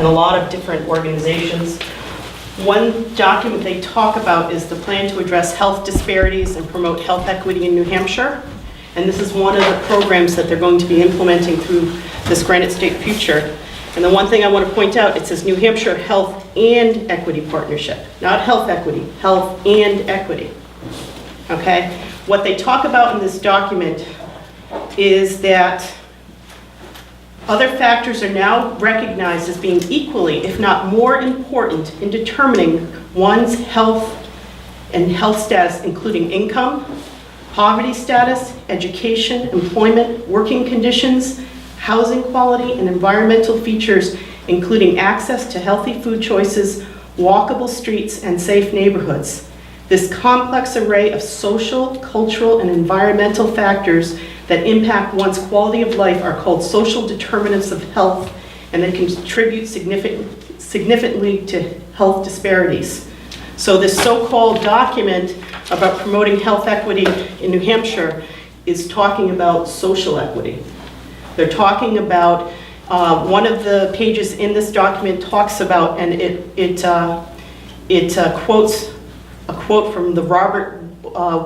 and a lot of different organizations. One document they talk about is the plan to address health disparities and promote health equity in New Hampshire. And this is one of the programs that they're going to be implementing through this Granite State Future. And the one thing I want to point out, it says New Hampshire Health and Equity Partnership, not health equity, health and equity. Okay? What they talk about in this document is that other factors are now recognized as being equally, if not more important, in determining one's health and health status, including income, poverty status, education, employment, working conditions, housing quality, and environmental features, including access to healthy food choices, walkable streets, and safe neighborhoods. This complex array of social, cultural, and environmental factors that impact one's quality of life are called social determinants of health, and they contribute significantly to health disparities. So this so-called document about promoting health equity in New Hampshire is talking about social equity. They're talking about, one of the pages in this document talks about, and it quotes a quote from the Robert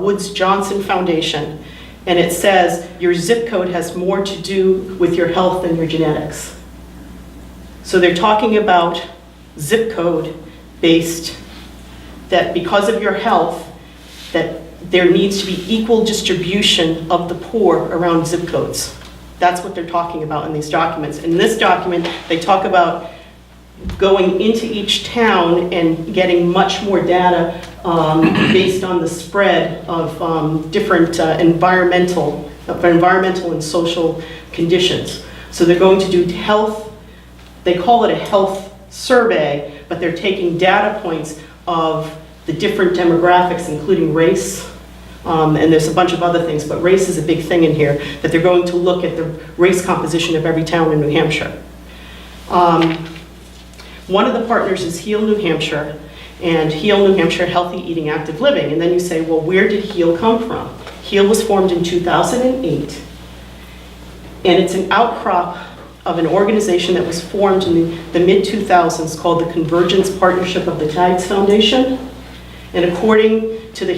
Woods Johnson Foundation, and it says, your zip code has more to do with your health than your genetics. So they're talking about zip code based, that because of your health, that there needs to be equal distribution of the poor around zip codes. That's what they're talking about in these documents. In this document, they talk about going into each town and getting much more data based on the spread of different environmental and social conditions. So they're going to do health, they call it a health survey, but they're taking data points of the different demographics, including race, and there's a bunch of other things, but race is a big thing in here, that they're going to look at the race composition of every town in New Hampshire. One of the partners is HEAL New Hampshire, and HEAL New Hampshire Healthy Eating Active Living. And then you say, well, where did HEAL come from? HEAL was formed in 2008, and it's an outcrop of an organization that was formed in the mid-2000s called the Convergence Partnership of the Tags Foundation. And according to the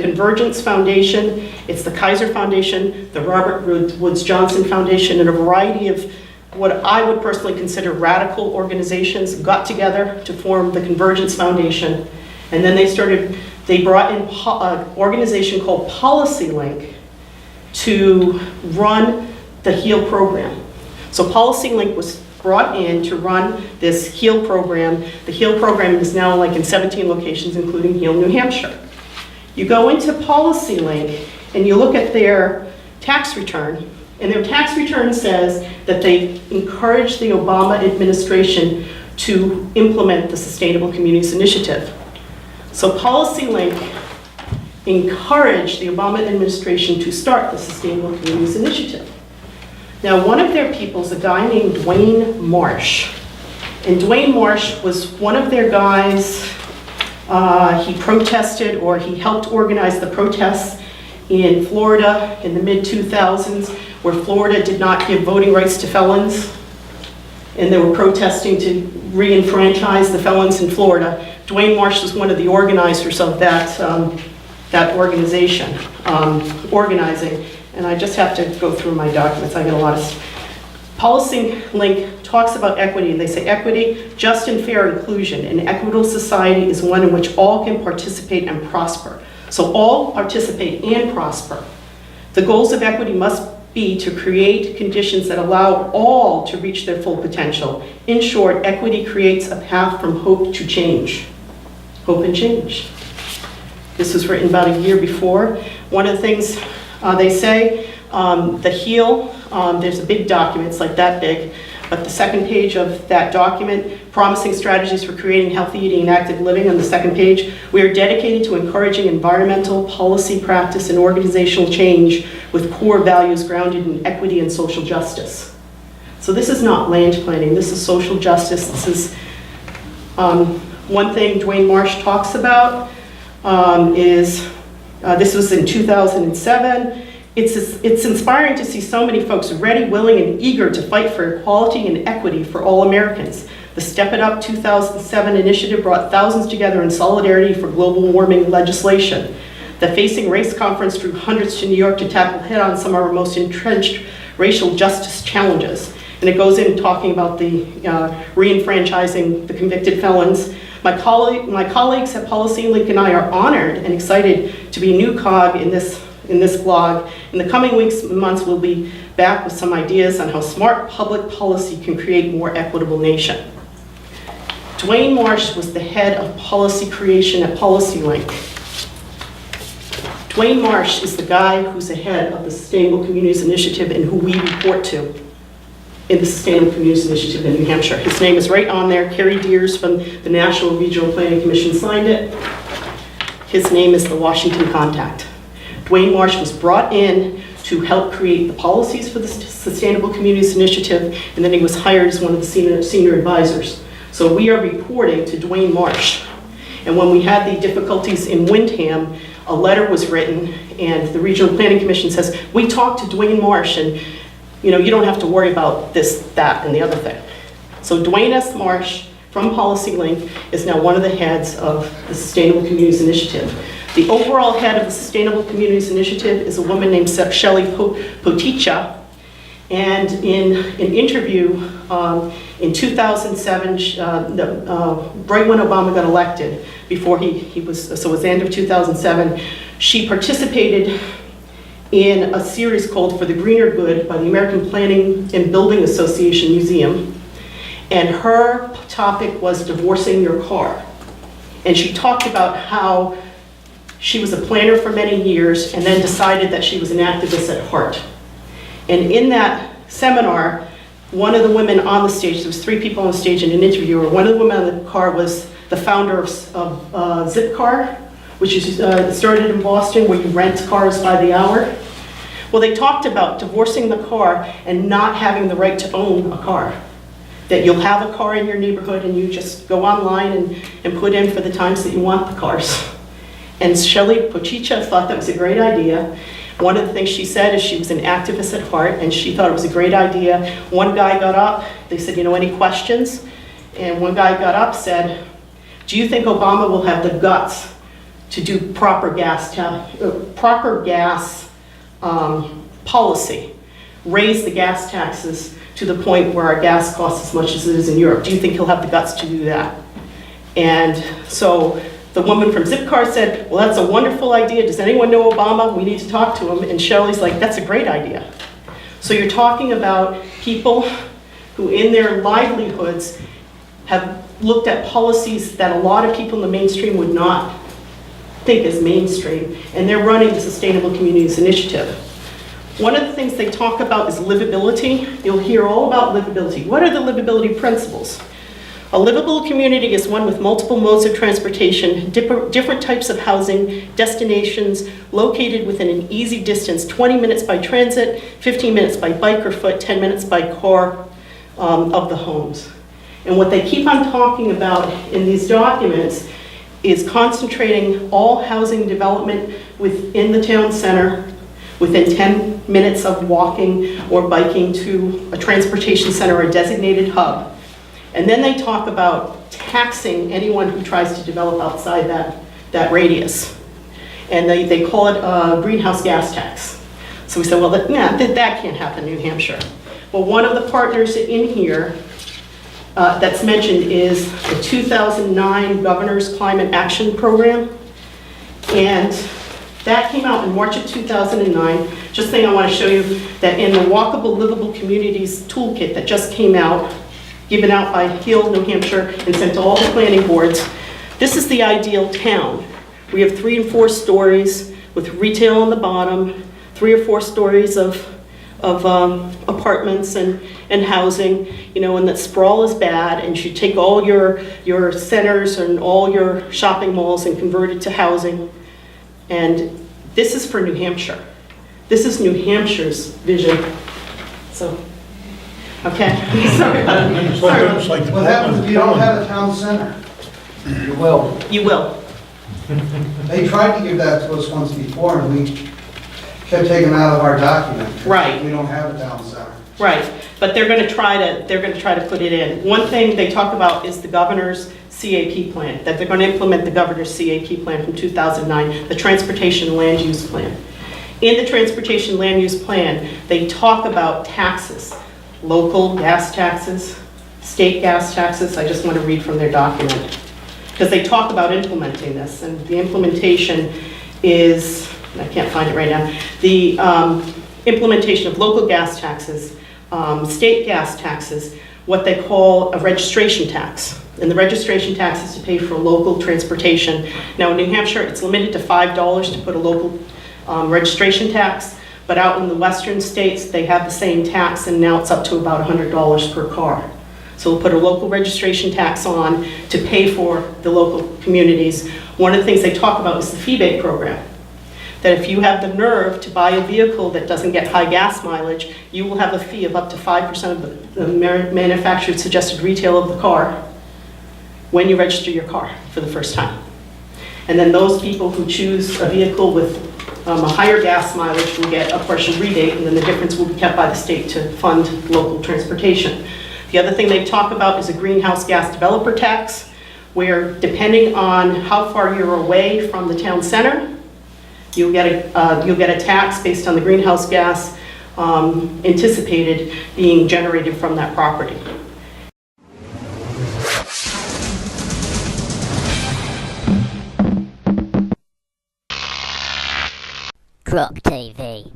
Convergence Foundation, it's the Kaiser Foundation, the Robert Woods Johnson Foundation, and a variety of what I would personally consider radical organizations got together to form the Convergence Foundation. And then they brought in an organization called PolicyLink to run the HEAL program. So PolicyLink was brought in to run this HEAL program. The HEAL program is now like in 17 locations, including HEAL New Hampshire. You go into PolicyLink and you look at their tax return, and their tax return says that they encourage the Obama administration to implement the Sustainable Communities Initiative. So PolicyLink encouraged the Obama administration to start the Sustainable Communities Initiative. Now, one of their people is a guy named Dwayne Marsh. And Dwayne Marsh was one of their guys, he protested, or he helped organize the protests in Florida in the mid-2000s, where Florida did not give voting rights to felons, and they were protesting to re-enfranchise the felons in Florida. Dwayne Marsh was one of the organizers of that organization, organizing. And I just have to go through my documents. I got a lot of... PolicyLink talks about equity, and they say equity, just and fair inclusion. An equitable society is one in which all can participate and prosper. So all participate and prosper. The goals of equity must be to create conditions that allow all to reach their full potential. In short, equity creates a path from hope to change. Hope and change. This was written about a year before. One of the things they say, the HEAL, there's a big document, it's like that big, but the second page of that document, promising strategies for creating healthy eating and active living, on the second page, we are dedicated to encouraging environmental policy practice and organizational change with core values grounded in equity and social justice. So this is not land planning, this is social justice. This is one thing Dwayne Marsh talks about this was in 2007. It's inspiring to see so many folks ready, willing, and eager to fight for equality and equity for all Americans. The Step It Up 2007 initiative brought thousands together in solidarity for global warming legislation. The Facing Race Conference drew hundreds to New York to tackle head-on some of our most entrenched racial justice challenges. And it goes in talking about the re-enfranchising the convicted felons. My colleagues at PolicyLink and I are honored and excited to be a new cog in this blog. In the coming weeks and months, we'll be back with some ideas on how smart public policy can create a more equitable nation. Dwayne Marsh was the head of policy creation at PolicyLink. Dwayne Marsh is the guy who's the head of the Sustainable Communities Initiative and who we report to in the Sustainable Communities Initiative in New Hampshire. His name is right on there. Carrie Deers from the National Regional Planning Commission signed it. His name is the Washington contact. Dwayne Marsh was brought in to help create the policies for the Sustainable Communities Initiative, and then he was hired as one of the senior advisors. So we are reporting to Dwayne Marsh. And when we had the difficulties in Windham, a letter was written, and the Regional Planning Commission says, we talked to Dwayne Marsh, and you don't have to worry about this, that, and the other thing. So Dwayne S. Marsh from PolicyLink is now one of the heads of the Sustainable Communities Initiative. The overall head of the Sustainable Communities Initiative is a woman named Shelley Bochy. And in an interview in 2007, right when Obama got elected, before he was, so it was the end of 2007, she participated in a series called For the Greener Good by the American Planning and Building Association Museum. And her topic was divorcing your car. And she talked about how she was a planner for many years and then decided that she was an activist at heart. And in that seminar, one of the women on the stage, there was 3 people on the stage and an interviewer, one of the women on the car was the founder of Zipcar, which is started in Boston, where you rent cars by the hour. Well, they talked about divorcing the car and not having the right to own a car. That you'll have a car in your neighborhood and you just go online and put in for the times that you want the cars. And Shelley Bochy thought that was a great idea. One of the things she said is she was an activist at heart, and she thought it was a great idea. One guy got up, they said, any questions? And one guy got up, said, do you think Obama will have the guts to do proper gas policy, raise the gas taxes to the point where our gas costs as much as it is in Europe? Do you think he'll have the guts to do that? And so the woman from Zipcar said, well, that's a wonderful idea. Does anyone know Obama? We need to talk to him. And Shelley's like, that's a great idea. So you're talking about people who in their livelihoods have looked at policies that a lot of people in the mainstream would not think is mainstream, and they're running the Sustainable Communities Initiative. One of the things they talk about is livability. You'll hear all about livability. What are the livability principles? A livable community is one with multiple modes of transportation, different types of housing, destinations, located within an easy distance, 20 minutes by transit, 15 minutes by bike or foot, 10 minutes by car of the homes. And what they keep on talking about in these documents is concentrating all housing development within the town center, within 10 minutes of walking or biking to a transportation center or a designated hub. And then they talk about taxing anyone who tries to develop outside that radius. And they call it a greenhouse gas tax. So we said, well, that can't happen in New Hampshire. Well, one of the partners in here that's mentioned is the 2009 Governor's Climate Action Program. And that came out in March of 2009. Just thing I want to show you that in the Walkable Livable Communities Toolkit that just came out, given out by Hill, New Hampshire, and sent to all the planning boards. This is the ideal town. We have 3 and 4 stories with retail on the bottom, 3 or 4 stories of apartments and housing, and that sprawl is bad, and you take all your centers and all your shopping malls and convert it to housing. And this is for New Hampshire. This is New Hampshire's vision. So. Okay. Sorry. What happens if you don't have a town center? You will. You will. They tried to give that to us once before, and we kept taken out of our document. Right. We don't have a town center. Right, but they're going to try to put it in. One thing they talk about is the governor's CAP plan, that they're going to implement the governor's CAP plan from 2009, the Transportation Land Use Plan. In the Transportation Land Use Plan, they talk about taxes, local gas taxes, state gas taxes. I just want to read from their document, because they talk about implementing this, and the implementation is, I can't find it right now, the implementation of local gas taxes, state gas taxes, what they call a registration tax. And the registration tax is to pay for local transportation. Now in New Hampshire, it's limited to $5 to put a local registration tax, but out in the western states, they have the same tax, and now it's up to about $100 per car. So we'll put a local registration tax on to pay for the local communities. One of the things they talk about is the fee-bait program. That if you have the nerve to buy a vehicle that doesn't get high gas mileage, you will have a fee of up to 5% of the manufacturer's suggested retail of the car when you register your car for the first time. And then those people who choose a vehicle with a higher gas mileage will get a partial rebate, and then the difference will be kept by the state to fund local transportation. The other thing they talk about is a greenhouse gas developer tax, where depending on how far you're away from the town center, you'll get a tax based on the greenhouse gas anticipated being generated from that property. GrokTV.